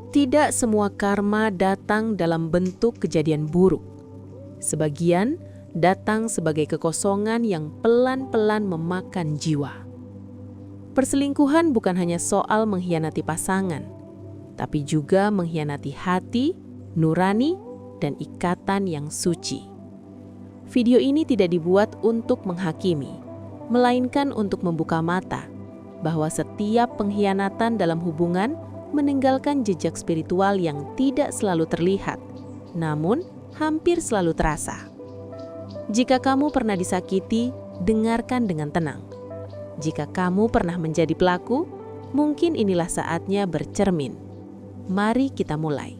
Tidak semua karma datang dalam bentuk kejadian buruk. Sebagian datang sebagai kekosongan yang pelan-pelan memakan jiwa. Perselingkuhan bukan hanya soal mengkhianati pasangan, tapi juga mengkhianati hati, nurani, dan ikatan yang suci. Video ini tidak dibuat untuk menghakimi, melainkan untuk membuka mata bahwa setiap pengkhianatan dalam hubungan meninggalkan jejak spiritual yang tidak selalu terlihat, namun hampir selalu terasa. Jika kamu pernah disakiti, dengarkan dengan tenang. Jika kamu pernah menjadi pelaku, mungkin inilah saatnya bercermin. Mari kita mulai.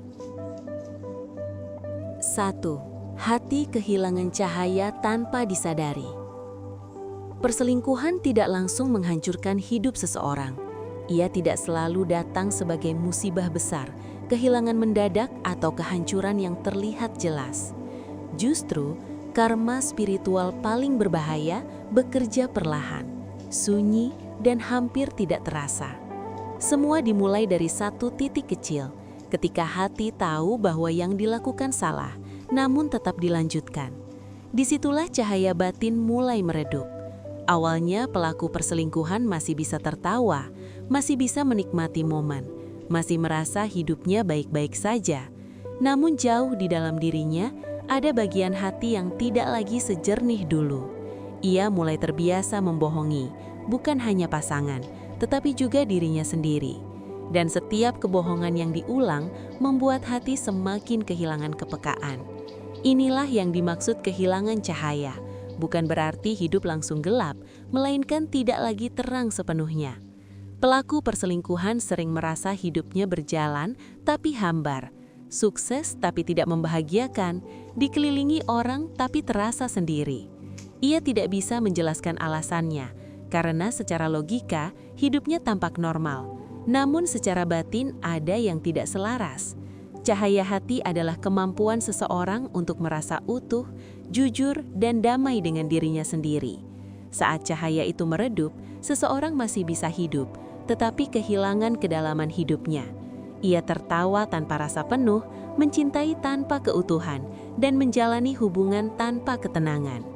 1. Hati kehilangan cahaya tanpa disadari. Perselingkuhan tidak langsung menghancurkan hidup seseorang. Ia tidak selalu datang sebagai musibah besar, kehilangan mendadak, atau kehancuran yang terlihat jelas. Justru, karma spiritual paling berbahaya bekerja perlahan, sunyi, dan hampir tidak terasa. Semua dimulai dari satu titik kecil, ketika hati tahu bahwa yang dilakukan salah, namun tetap dilanjutkan. Disitulah cahaya batin mulai meredup. Awalnya pelaku perselingkuhan masih bisa tertawa, masih bisa menikmati momen, masih merasa hidupnya baik-baik saja. Namun jauh di dalam dirinya, ada bagian hati yang tidak lagi sejernih dulu. Ia mulai terbiasa membohongi, bukan hanya pasangan, tetapi juga dirinya sendiri. Dan setiap kebohongan yang diulang membuat hati semakin kehilangan kepekaan. Inilah yang dimaksud kehilangan cahaya. Bukan berarti hidup langsung gelap, melainkan tidak lagi terang sepenuhnya. Pelaku perselingkuhan sering merasa hidupnya berjalan tapi hambar, sukses tapi tidak membahagiakan, dikelilingi orang tapi terasa sendiri. Ia tidak bisa menjelaskan alasannya, karena secara logika hidupnya tampak normal, namun secara batin ada yang tidak selaras. Cahaya hati adalah kemampuan seseorang untuk merasa utuh, jujur, dan damai dengan dirinya sendiri. Saat cahaya itu meredup, seseorang masih bisa hidup, tetapi kehilangan kedalaman hidupnya. Ia tertawa tanpa rasa penuh, mencintai tanpa keutuhan, dan menjalani hubungan tanpa ketenangan.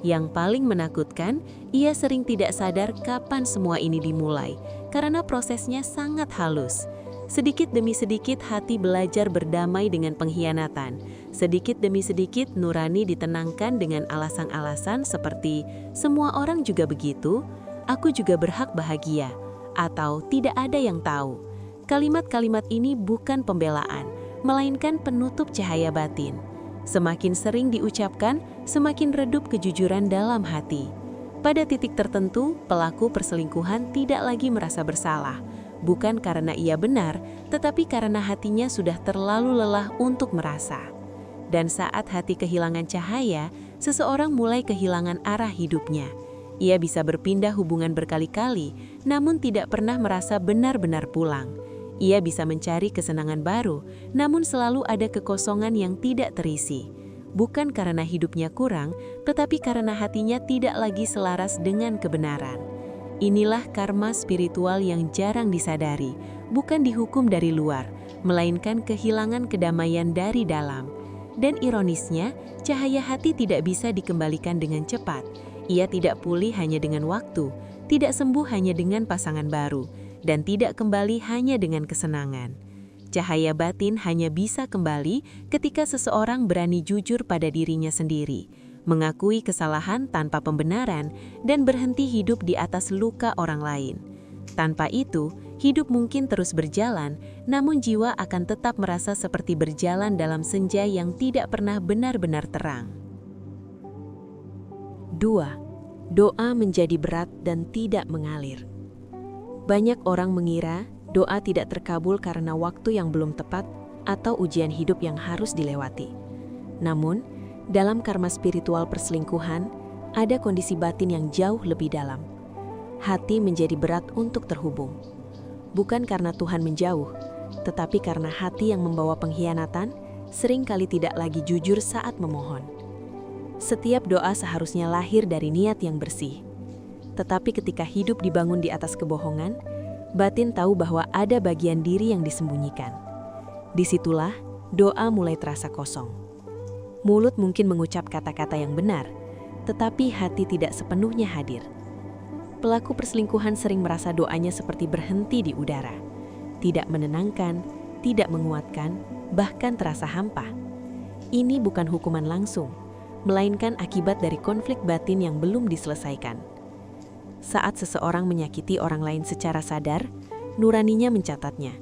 Yang paling menakutkan, ia sering tidak sadar kapan semua ini dimulai, karena prosesnya sangat halus. Sedikit demi sedikit hati belajar berdamai dengan pengkhianatan. Sedikit demi sedikit nurani ditenangkan dengan alasan-alasan seperti semua orang juga begitu, aku juga berhak bahagia, atau tidak ada yang tahu. Kalimat-kalimat ini bukan pembelaan, melainkan penutup cahaya batin. Semakin sering diucapkan, semakin redup kejujuran dalam hati. Pada titik tertentu, pelaku perselingkuhan tidak lagi merasa bersalah. Bukan karena ia benar, tetapi karena hatinya sudah terlalu lelah untuk merasa. Dan saat hati kehilangan cahaya, seseorang mulai kehilangan arah hidupnya. Ia bisa berpindah hubungan berkali-kali, namun tidak pernah merasa benar-benar pulang. Ia bisa mencari kesenangan baru, namun selalu ada kekosongan yang tidak terisi. Bukan karena hidupnya kurang, tetapi karena hatinya tidak lagi selaras dengan kebenaran. Inilah karma spiritual yang jarang disadari, bukan dihukum dari luar, melainkan kehilangan kedamaian dari dalam. Dan ironisnya, cahaya hati tidak bisa dikembalikan dengan cepat. Ia tidak pulih hanya dengan waktu, tidak sembuh hanya dengan pasangan baru, dan tidak kembali hanya dengan kesenangan. Cahaya batin hanya bisa kembali ketika seseorang berani jujur pada dirinya sendiri, mengakui kesalahan tanpa pembenaran, dan berhenti hidup di atas luka orang lain. Tanpa itu, hidup mungkin terus berjalan, namun jiwa akan tetap merasa seperti berjalan dalam senja yang tidak pernah benar-benar terang. 2. Doa menjadi berat dan tidak mengalir. Banyak orang mengira doa tidak terkabul karena waktu yang belum tepat atau ujian hidup yang harus dilewati. Namun, dalam karma spiritual perselingkuhan, ada kondisi batin yang jauh lebih dalam. Hati menjadi berat untuk terhubung. Bukan karena Tuhan menjauh, tetapi karena hati yang membawa pengkhianatan seringkali tidak lagi jujur saat memohon. Setiap doa seharusnya lahir dari niat yang bersih. Tetapi ketika hidup dibangun di atas kebohongan, batin tahu bahwa ada bagian diri yang disembunyikan. Disitulah doa mulai terasa kosong. Mulut mungkin mengucap kata-kata yang benar, tetapi hati tidak sepenuhnya hadir. Pelaku perselingkuhan sering merasa doanya seperti berhenti di udara. Tidak menenangkan, tidak menguatkan, bahkan terasa hampa. Ini bukan hukuman langsung, melainkan akibat dari konflik batin yang belum diselesaikan. Saat seseorang menyakiti orang lain secara sadar, nuraninya mencatatnya,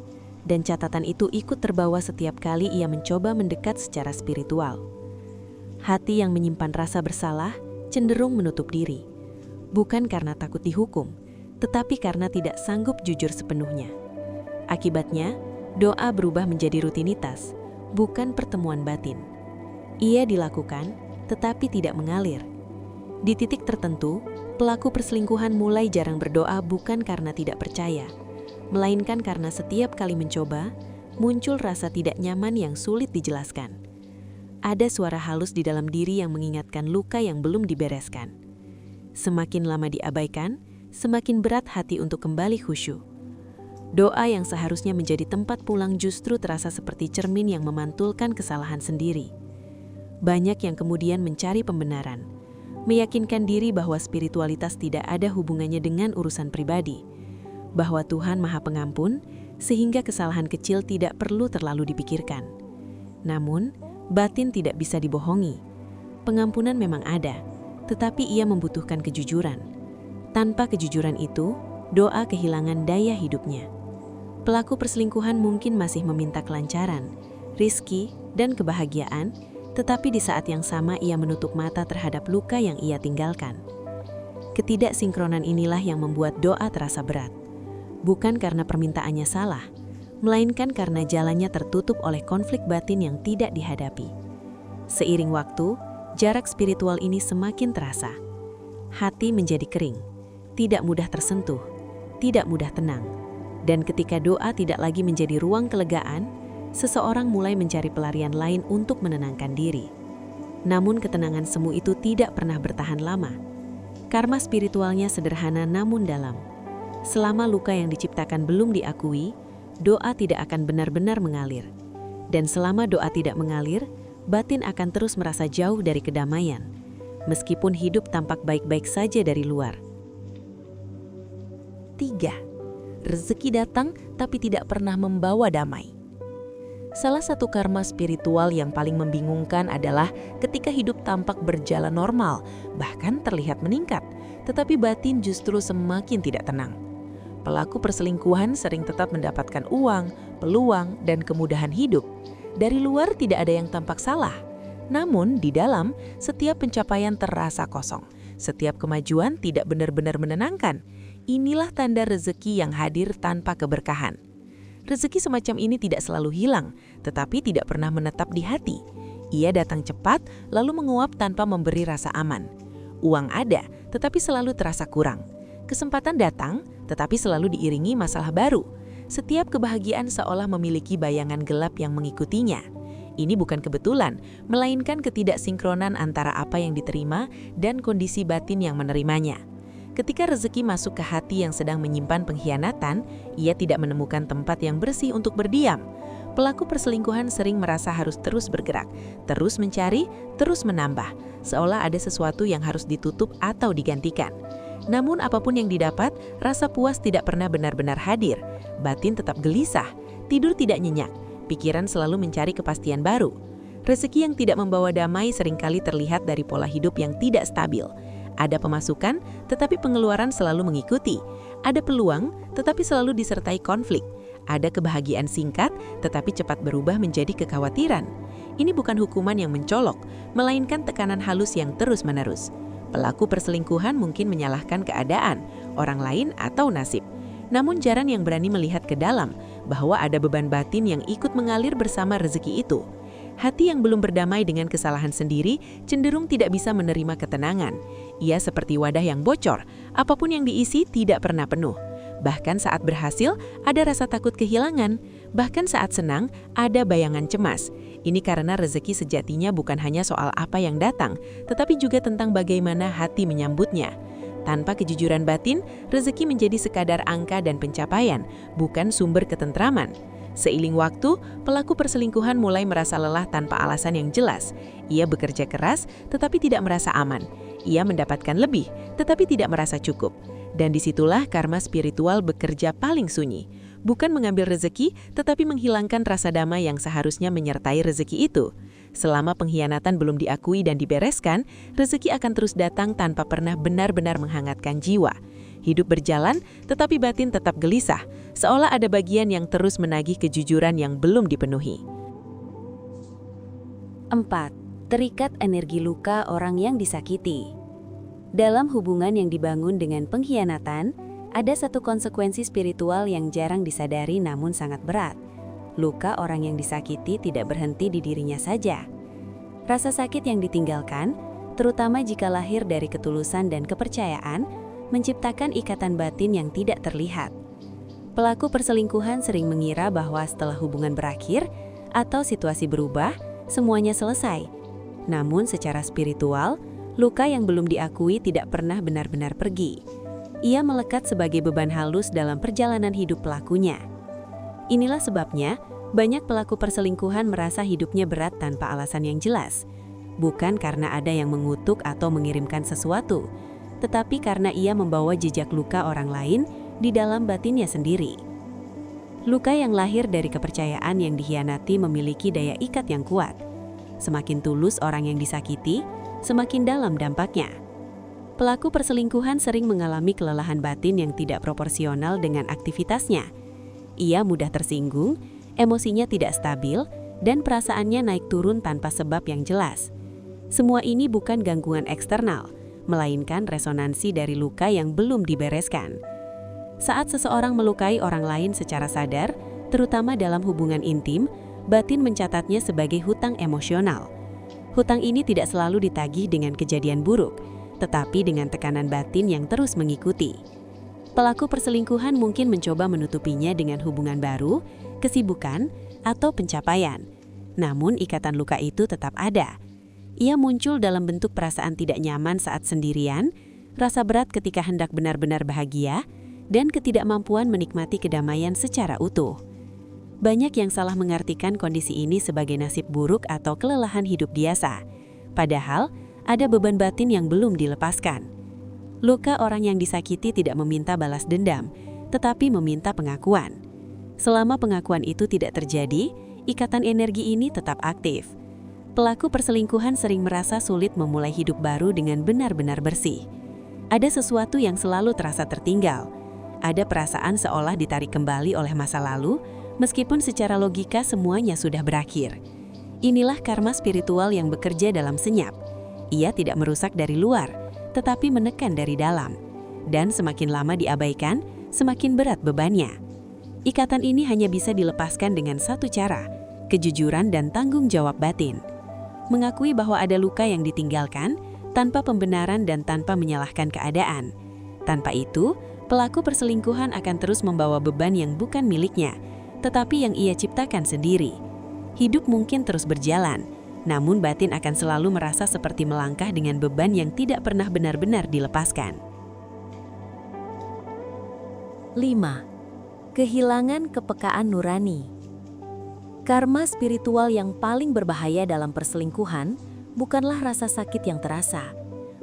dan catatan itu ikut terbawa setiap kali ia mencoba mendekat secara spiritual. Hati yang menyimpan rasa bersalah cenderung menutup diri, bukan karena takut dihukum, tetapi karena tidak sanggup jujur sepenuhnya. Akibatnya, doa berubah menjadi rutinitas, bukan pertemuan batin. Ia dilakukan, tetapi tidak mengalir. Di titik tertentu, pelaku perselingkuhan mulai jarang berdoa bukan karena tidak percaya, melainkan karena setiap kali mencoba, muncul rasa tidak nyaman yang sulit dijelaskan. Ada suara halus di dalam diri yang mengingatkan luka yang belum dibereskan. Semakin lama diabaikan, semakin berat hati untuk kembali khusyuk. Doa yang seharusnya menjadi tempat pulang justru terasa seperti cermin yang memantulkan kesalahan sendiri. Banyak yang kemudian mencari pembenaran, meyakinkan diri bahwa spiritualitas tidak ada hubungannya dengan urusan pribadi, bahwa Tuhan Maha Pengampun, sehingga kesalahan kecil tidak perlu terlalu dipikirkan. Namun, batin tidak bisa dibohongi. Pengampunan memang ada, tetapi ia membutuhkan kejujuran. Tanpa kejujuran itu, doa kehilangan daya hidupnya. Pelaku perselingkuhan mungkin masih meminta kelancaran, rizki, dan kebahagiaan, tetapi di saat yang sama ia menutup mata terhadap luka yang ia tinggalkan. Ketidaksinkronan inilah yang membuat doa terasa berat. Bukan karena permintaannya salah, melainkan karena jalannya tertutup oleh konflik batin yang tidak dihadapi. Seiring waktu, jarak spiritual ini semakin terasa. Hati menjadi kering, tidak mudah tersentuh, tidak mudah tenang. Dan ketika doa tidak lagi menjadi ruang kelegaan, seseorang mulai mencari pelarian lain untuk menenangkan diri. Namun ketenangan semu itu tidak pernah bertahan lama. Karma spiritualnya sederhana namun dalam. Selama luka yang diciptakan belum diakui, doa tidak akan benar-benar mengalir. Dan selama doa tidak mengalir, batin akan terus merasa jauh dari kedamaian, meskipun hidup tampak baik-baik saja dari luar. 3. Rezeki datang tapi tidak pernah membawa damai. Salah satu karma spiritual yang paling membingungkan adalah ketika hidup tampak berjalan normal, bahkan terlihat meningkat, tetapi batin justru semakin tidak tenang. Pelaku perselingkuhan sering tetap mendapatkan uang, peluang, dan kemudahan hidup. Dari luar tidak ada yang tampak salah. Namun di dalam, setiap pencapaian terasa kosong. Setiap kemajuan tidak benar-benar menenangkan. Inilah tanda rezeki yang hadir tanpa keberkahan. Rezeki semacam ini tidak selalu hilang, tetapi tidak pernah menetap di hati. Ia datang cepat, lalu menguap tanpa memberi rasa aman. Uang ada, tetapi selalu terasa kurang. Kesempatan datang, tetapi selalu diiringi masalah baru. Setiap kebahagiaan seolah memiliki bayangan gelap yang mengikutinya. Ini bukan kebetulan, melainkan ketidaksinkronan antara apa yang diterima dan kondisi batin yang menerimanya. Ketika rezeki masuk ke hati yang sedang menyimpan pengkhianatan, ia tidak menemukan tempat yang bersih untuk berdiam. Pelaku perselingkuhan sering merasa harus terus bergerak, terus mencari, terus menambah, seolah ada sesuatu yang harus ditutup atau digantikan. Namun apapun yang didapat, rasa puas tidak pernah benar-benar hadir. Batin tetap gelisah, tidur tidak nyenyak, pikiran selalu mencari kepastian baru. Rezeki yang tidak membawa damai seringkali terlihat dari pola hidup yang tidak stabil. Ada pemasukan, tetapi pengeluaran selalu mengikuti. Ada peluang, tetapi selalu disertai konflik. Ada kebahagiaan singkat, tetapi cepat berubah menjadi kekhawatiran. Ini bukan hukuman yang mencolok, melainkan tekanan halus yang terus-menerus. Pelaku perselingkuhan mungkin menyalahkan keadaan, orang lain atau nasib. Namun jarang yang berani melihat ke dalam, bahwa ada beban batin yang ikut mengalir bersama rezeki itu. Hati yang belum berdamai dengan kesalahan sendiri cenderung tidak bisa menerima ketenangan. Ia seperti wadah yang bocor, apapun yang diisi tidak pernah penuh. Bahkan saat berhasil, ada rasa takut kehilangan. Bahkan saat senang, ada bayangan cemas. Ini karena rezeki sejatinya bukan hanya soal apa yang datang, tetapi juga tentang bagaimana hati menyambutnya. Tanpa kejujuran batin, rezeki menjadi sekadar angka dan pencapaian, bukan sumber ketentraman. Seiring waktu, pelaku perselingkuhan mulai merasa lelah tanpa alasan yang jelas. Ia bekerja keras, tetapi tidak merasa aman. Ia mendapatkan lebih, tetapi tidak merasa cukup. Dan disitulah karma spiritual bekerja paling sunyi. Bukan mengambil rezeki, tetapi menghilangkan rasa damai yang seharusnya menyertai rezeki itu. Selama pengkhianatan belum diakui dan dibereskan, rezeki akan terus datang tanpa pernah benar-benar menghangatkan jiwa. Hidup berjalan, tetapi batin tetap gelisah, seolah ada bagian yang terus menagih kejujuran yang belum dipenuhi. 4. Terikat energi luka orang yang disakiti. Dalam hubungan yang dibangun dengan pengkhianatan, ada satu konsekuensi spiritual yang jarang disadari namun sangat berat. Luka orang yang disakiti tidak berhenti di dirinya saja. Rasa sakit yang ditinggalkan, terutama jika lahir dari ketulusan dan kepercayaan, menciptakan ikatan batin yang tidak terlihat. Pelaku perselingkuhan sering mengira bahwa setelah hubungan berakhir atau situasi berubah, semuanya selesai. Namun secara spiritual, luka yang belum diakui tidak pernah benar-benar pergi. Ia melekat sebagai beban halus dalam perjalanan hidup pelakunya. Inilah sebabnya, banyak pelaku perselingkuhan merasa hidupnya berat tanpa alasan yang jelas. Bukan karena ada yang mengutuk atau mengirimkan sesuatu, tetapi karena ia membawa jejak luka orang lain di dalam batinnya sendiri. Luka yang lahir dari kepercayaan yang dikhianati memiliki daya ikat yang kuat. Semakin tulus orang yang disakiti, semakin dalam dampaknya. Pelaku perselingkuhan sering mengalami kelelahan batin yang tidak proporsional dengan aktivitasnya. Ia mudah tersinggung, emosinya tidak stabil, dan perasaannya naik turun tanpa sebab yang jelas. Semua ini bukan gangguan eksternal, melainkan resonansi dari luka yang belum dibereskan. Saat seseorang melukai orang lain secara sadar, terutama dalam hubungan intim, batin mencatatnya sebagai hutang emosional. Hutang ini tidak selalu ditagih dengan kejadian buruk, tetapi dengan tekanan batin yang terus mengikuti. Pelaku perselingkuhan mungkin mencoba menutupinya dengan hubungan baru, kesibukan, atau pencapaian. Namun ikatan luka itu tetap ada. Ia muncul dalam bentuk perasaan tidak nyaman saat sendirian, rasa berat ketika hendak benar-benar bahagia, dan ketidakmampuan menikmati kedamaian secara utuh. Banyak yang salah mengartikan kondisi ini sebagai nasib buruk atau kelelahan hidup biasa. Padahal, ada beban batin yang belum dilepaskan. Luka orang yang disakiti tidak meminta balas dendam, tetapi meminta pengakuan. Selama pengakuan itu tidak terjadi, ikatan energi ini tetap aktif. Pelaku perselingkuhan sering merasa sulit memulai hidup baru dengan benar-benar bersih. Ada sesuatu yang selalu terasa tertinggal. Ada perasaan seolah ditarik kembali oleh masa lalu, meskipun secara logika semuanya sudah berakhir. Inilah karma spiritual yang bekerja dalam senyap. Ia tidak merusak dari luar, tetapi menekan dari dalam. Dan semakin lama diabaikan, semakin berat bebannya. Ikatan ini hanya bisa dilepaskan dengan satu cara, kejujuran dan tanggung jawab batin. Mengakui bahwa ada luka yang ditinggalkan, tanpa pembenaran dan tanpa menyalahkan keadaan. Tanpa itu, pelaku perselingkuhan akan terus membawa beban yang bukan miliknya, tetapi yang ia ciptakan sendiri. Hidup mungkin terus berjalan, namun batin akan selalu merasa seperti melangkah dengan beban yang tidak pernah benar-benar dilepaskan. 5. Kehilangan kepekaan nurani. Karma spiritual yang paling berbahaya dalam perselingkuhan bukanlah rasa sakit yang terasa,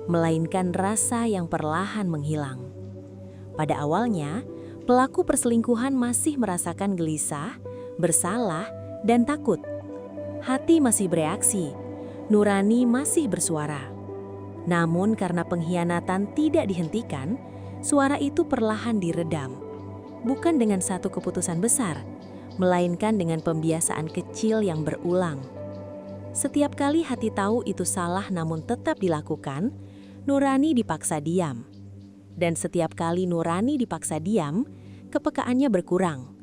melainkan rasa yang perlahan menghilang. Pada awalnya, pelaku perselingkuhan masih merasakan gelisah, bersalah, dan takut. Hati masih bereaksi, nurani masih bersuara. Namun karena pengkhianatan tidak dihentikan, suara itu perlahan diredam. Bukan dengan satu keputusan besar, melainkan dengan pembiasaan kecil yang berulang. Setiap kali hati tahu itu salah namun tetap dilakukan, nurani dipaksa diam. Dan setiap kali nurani dipaksa diam, kepekaannya berkurang.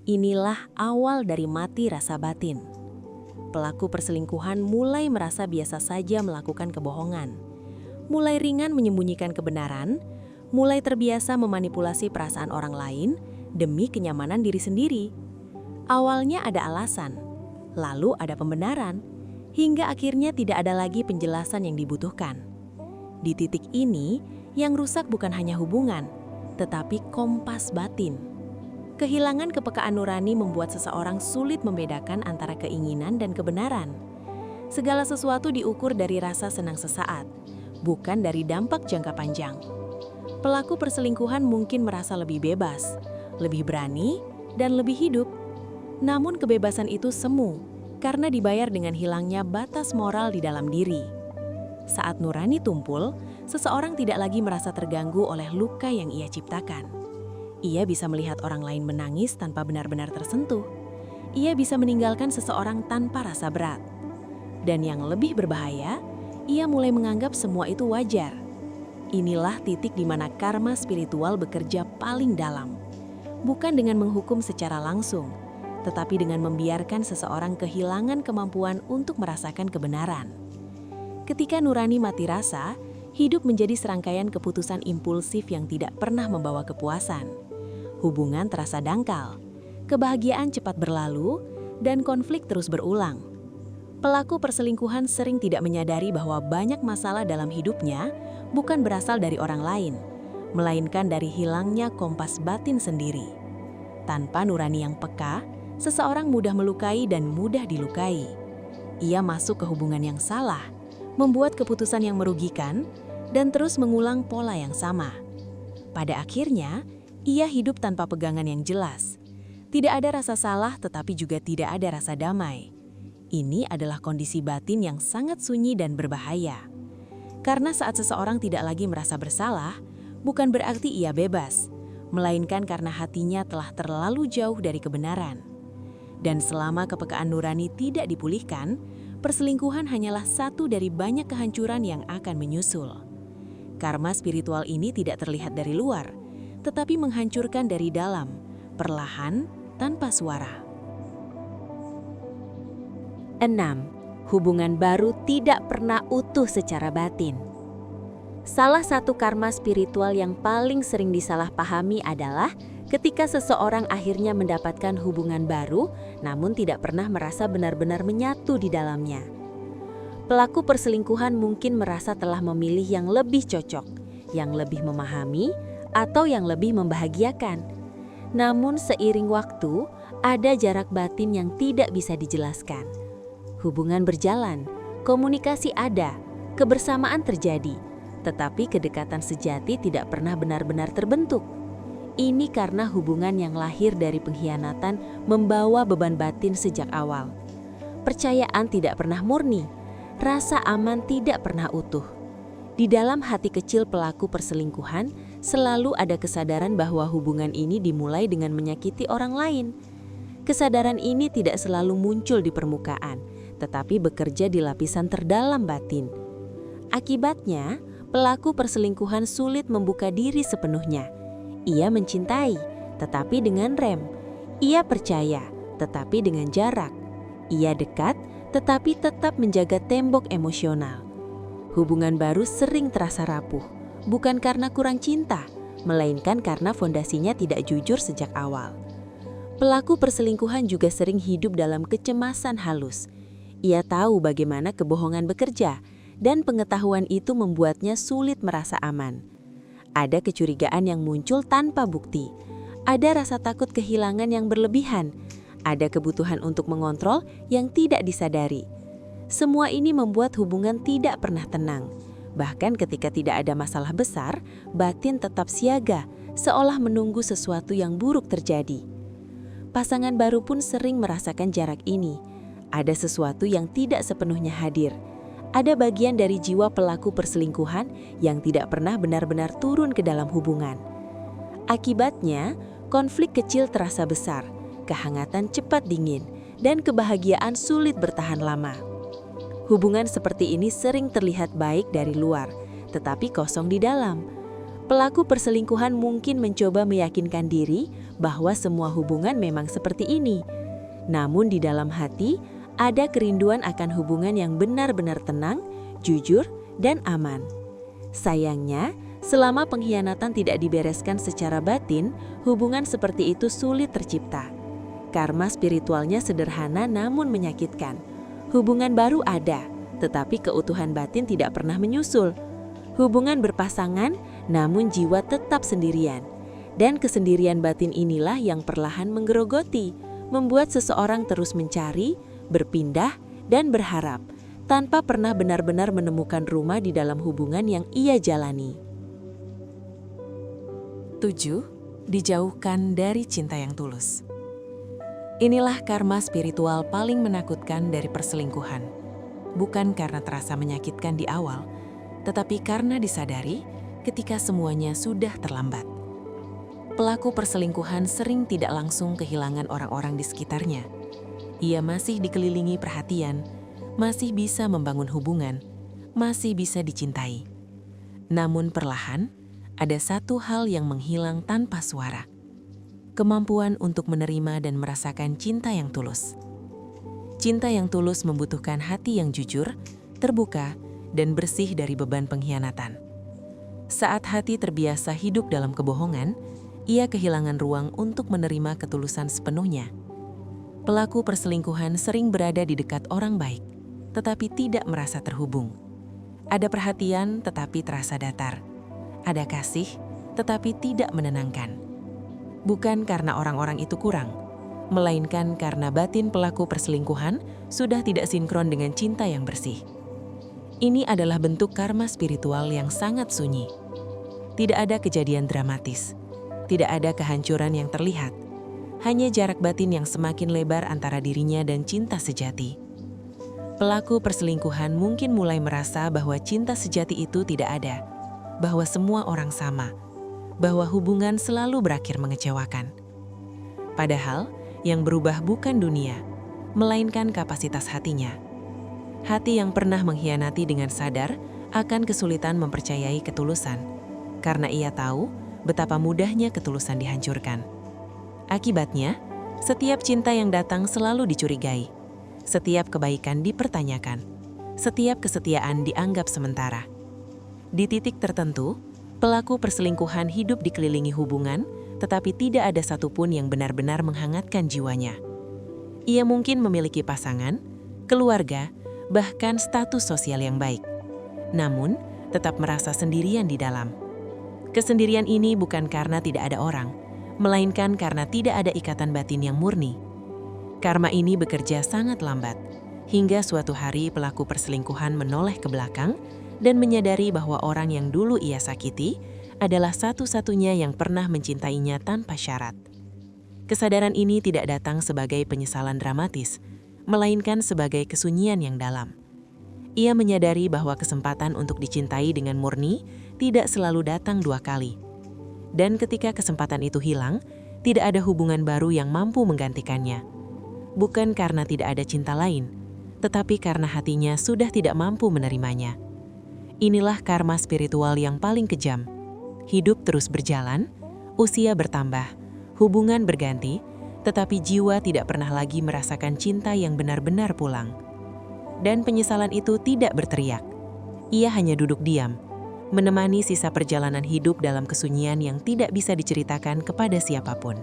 Inilah awal dari mati rasa batin. Pelaku perselingkuhan mulai merasa biasa saja melakukan kebohongan. Mulai ringan menyembunyikan kebenaran, mulai terbiasa memanipulasi perasaan orang lain demi kenyamanan diri sendiri. Awalnya ada alasan, lalu ada pembenaran, hingga akhirnya tidak ada lagi penjelasan yang dibutuhkan. Di titik ini, yang rusak bukan hanya hubungan, tetapi kompas batin. Kehilangan kepekaan nurani membuat seseorang sulit membedakan antara keinginan dan kebenaran. Segala sesuatu diukur dari rasa senang sesaat, bukan dari dampak jangka panjang. Pelaku perselingkuhan mungkin merasa lebih bebas, lebih berani, dan lebih hidup. Namun kebebasan itu semu karena dibayar dengan hilangnya batas moral di dalam diri. Saat nurani tumpul, seseorang tidak lagi merasa terganggu oleh luka yang ia ciptakan. Ia bisa melihat orang lain menangis tanpa benar-benar tersentuh. Ia bisa meninggalkan seseorang tanpa rasa berat. Dan yang lebih berbahaya, ia mulai menganggap semua itu wajar. Inilah titik di mana karma spiritual bekerja paling dalam. Bukan dengan menghukum secara langsung, tetapi dengan membiarkan seseorang kehilangan kemampuan untuk merasakan kebenaran. Ketika nurani mati rasa, hidup menjadi serangkaian keputusan impulsif yang tidak pernah membawa kepuasan. Hubungan terasa dangkal, kebahagiaan cepat berlalu, dan konflik terus berulang. Pelaku perselingkuhan sering tidak menyadari bahwa banyak masalah dalam hidupnya bukan berasal dari orang lain, melainkan dari hilangnya kompas batin sendiri. Tanpa nurani yang peka, seseorang mudah melukai dan mudah dilukai. Ia masuk ke hubungan yang salah, membuat keputusan yang merugikan, dan terus mengulang pola yang sama. Pada akhirnya, ia hidup tanpa pegangan yang jelas. Tidak ada rasa salah, tetapi juga tidak ada rasa damai. Ini adalah kondisi batin yang sangat sunyi dan berbahaya. Karena saat seseorang tidak lagi merasa bersalah, bukan berarti ia bebas, melainkan karena hatinya telah terlalu jauh dari kebenaran. Dan selama kepekaan nurani tidak dipulihkan, perselingkuhan hanyalah satu dari banyak kehancuran yang akan menyusul. Karma spiritual ini tidak terlihat dari luar, tetapi menghancurkan dari dalam, perlahan, tanpa suara. 6. Hubungan baru tidak pernah utuh secara batin. Salah satu karma spiritual yang paling sering disalahpahami adalah ketika seseorang akhirnya mendapatkan hubungan baru, namun tidak pernah merasa benar-benar menyatu di dalamnya. Pelaku perselingkuhan mungkin merasa telah memilih yang lebih cocok, yang lebih memahami, atau yang lebih membahagiakan. Namun seiring waktu, ada jarak batin yang tidak bisa dijelaskan. Hubungan berjalan, komunikasi ada, kebersamaan terjadi, tetapi kedekatan sejati tidak pernah benar-benar terbentuk. Ini karena hubungan yang lahir dari pengkhianatan membawa beban batin sejak awal. Percayaan tidak pernah murni, rasa aman tidak pernah utuh. Di dalam hati kecil pelaku perselingkuhan, selalu ada kesadaran bahwa hubungan ini dimulai dengan menyakiti orang lain. Kesadaran ini tidak selalu muncul di permukaan, tetapi bekerja di lapisan terdalam batin. Akibatnya, pelaku perselingkuhan sulit membuka diri sepenuhnya. Ia mencintai, tetapi dengan rem. Ia percaya, tetapi dengan jarak. Ia dekat, tetapi tetap menjaga tembok emosional. Hubungan baru sering terasa rapuh, bukan karena kurang cinta, melainkan karena fondasinya tidak jujur sejak awal. Pelaku perselingkuhan juga sering hidup dalam kecemasan halus. Ia tahu bagaimana kebohongan bekerja, dan pengetahuan itu membuatnya sulit merasa aman. Ada kecurigaan yang muncul tanpa bukti, ada rasa takut kehilangan yang berlebihan, ada kebutuhan untuk mengontrol yang tidak disadari. Semua ini membuat hubungan tidak pernah tenang. Bahkan ketika tidak ada masalah besar, batin tetap siaga, seolah menunggu sesuatu yang buruk terjadi. Pasangan baru pun sering merasakan jarak ini. Ada sesuatu yang tidak sepenuhnya hadir. Ada bagian dari jiwa pelaku perselingkuhan yang tidak pernah benar-benar turun ke dalam hubungan. Akibatnya, konflik kecil terasa besar, kehangatan cepat dingin, dan kebahagiaan sulit bertahan lama. Hubungan seperti ini sering terlihat baik dari luar, tetapi kosong di dalam. Pelaku perselingkuhan mungkin mencoba meyakinkan diri bahwa semua hubungan memang seperti ini. Namun di dalam hati, ada kerinduan akan hubungan yang benar-benar tenang, jujur, dan aman. Sayangnya, selama pengkhianatan tidak dibereskan secara batin, hubungan seperti itu sulit tercipta. Karma spiritualnya sederhana namun menyakitkan. Hubungan baru ada, tetapi keutuhan batin tidak pernah menyusul. Hubungan berpasangan, namun jiwa tetap sendirian. Dan kesendirian batin inilah yang perlahan menggerogoti, membuat seseorang terus mencari, berpindah, dan berharap, tanpa pernah benar-benar menemukan rumah di dalam hubungan yang ia jalani. 7. Dijauhkan dari cinta yang tulus. Inilah karma spiritual paling menakutkan dari perselingkuhan. Bukan karena terasa menyakitkan di awal, tetapi karena disadari ketika semuanya sudah terlambat. Pelaku perselingkuhan sering tidak langsung kehilangan orang-orang di sekitarnya. Ia masih dikelilingi perhatian, masih bisa membangun hubungan, masih bisa dicintai. Namun perlahan, ada satu hal yang menghilang tanpa suara. Kemampuan untuk menerima dan merasakan cinta yang tulus. Cinta yang tulus membutuhkan hati yang jujur, terbuka, dan bersih dari beban pengkhianatan. Saat hati terbiasa hidup dalam kebohongan, ia kehilangan ruang untuk menerima ketulusan sepenuhnya. Pelaku perselingkuhan sering berada di dekat orang baik, tetapi tidak merasa terhubung. Ada perhatian tetapi terasa datar. Ada kasih tetapi tidak menenangkan. Bukan karena orang-orang itu kurang, melainkan karena batin pelaku perselingkuhan sudah tidak sinkron dengan cinta yang bersih. Ini adalah bentuk karma spiritual yang sangat sunyi. Tidak ada kejadian dramatis. Tidak ada kehancuran yang terlihat, hanya jarak batin yang semakin lebar antara dirinya dan cinta sejati. Pelaku perselingkuhan mungkin mulai merasa bahwa cinta sejati itu tidak ada, bahwa semua orang sama, bahwa hubungan selalu berakhir mengecewakan. Padahal, yang berubah bukan dunia, melainkan kapasitas hatinya. Hati yang pernah mengkhianati dengan sadar akan kesulitan mempercayai ketulusan, karena ia tahu betapa mudahnya ketulusan dihancurkan. Akibatnya, setiap cinta yang datang selalu dicurigai, setiap kebaikan dipertanyakan, setiap kesetiaan dianggap sementara. Di titik tertentu, pelaku perselingkuhan hidup dikelilingi hubungan, tetapi tidak ada satupun yang benar-benar menghangatkan jiwanya. Ia mungkin memiliki pasangan, keluarga, bahkan status sosial yang baik, namun tetap merasa sendirian di dalam. Kesendirian ini bukan karena tidak ada orang, melainkan karena tidak ada ikatan batin yang murni. Karma ini bekerja sangat lambat, hingga suatu hari pelaku perselingkuhan menoleh ke belakang dan menyadari bahwa orang yang dulu ia sakiti adalah satu-satunya yang pernah mencintainya tanpa syarat. Kesadaran ini tidak datang sebagai penyesalan dramatis, melainkan sebagai kesunyian yang dalam. Ia menyadari bahwa kesempatan untuk dicintai dengan murni tidak selalu datang 2 kali. Dan ketika kesempatan itu hilang, tidak ada hubungan baru yang mampu menggantikannya. Bukan karena tidak ada cinta lain, tetapi karena hatinya sudah tidak mampu menerimanya. Inilah karma spiritual yang paling kejam. Hidup terus berjalan, usia bertambah, hubungan berganti, tetapi jiwa tidak pernah lagi merasakan cinta yang benar-benar pulang. Dan penyesalan itu tidak berteriak. Ia hanya duduk diam, menemani sisa perjalanan hidup dalam kesunyian yang tidak bisa diceritakan kepada siapapun.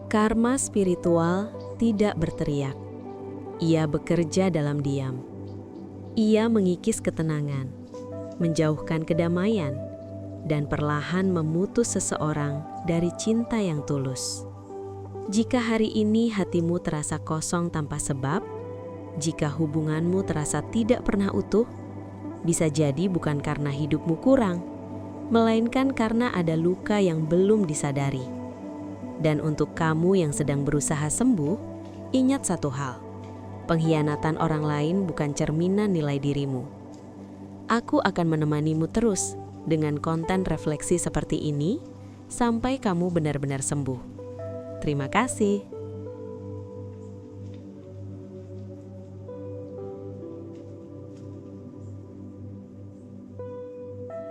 Karma spiritual tidak berteriak. Ia bekerja dalam diam. Ia mengikis ketenangan, menjauhkan kedamaian, dan perlahan memutus seseorang dari cinta yang tulus. Jika hari ini hatimu terasa kosong tanpa sebab, jika hubunganmu terasa tidak pernah utuh, bisa jadi bukan karena hidupmu kurang, melainkan karena ada luka yang belum disadari. Dan untuk kamu yang sedang berusaha sembuh, ingat satu hal, pengkhianatan orang lain bukan cerminan nilai dirimu. Aku akan menemanimu terus dengan konten refleksi seperti ini sampai kamu benar-benar sembuh. Terima kasih.